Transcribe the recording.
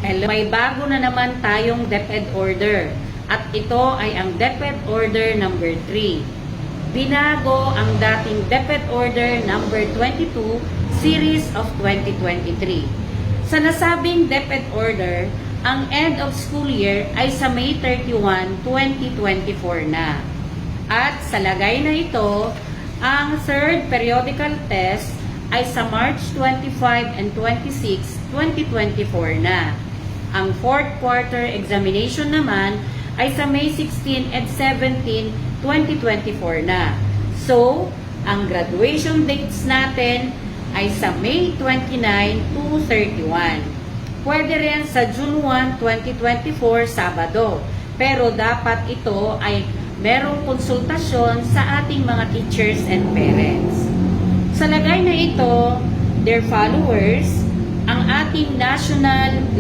Hello. May bago na naman tayong DepEd order at ito ay ang DepEd order number 3. Binago ang dating DepEd order number 22 series of 2023. Sa nasabing DepEd order, ang end of school year ay sa May 31, 2024 na. At sa lagay na ito, ang third periodical test ay sa March 25 and 26, 2024 na. Ang fourth quarter examination naman ay sa May 16 and 17, 2024 na. So, ang graduation dates natin ay sa May 29 to 31. Pwede rin sa June 1, 2024, Sabado. Pero dapat ito ay merong konsultasyon sa ating mga teachers and parents. Sa lagay na ito, dear followers, ang ating national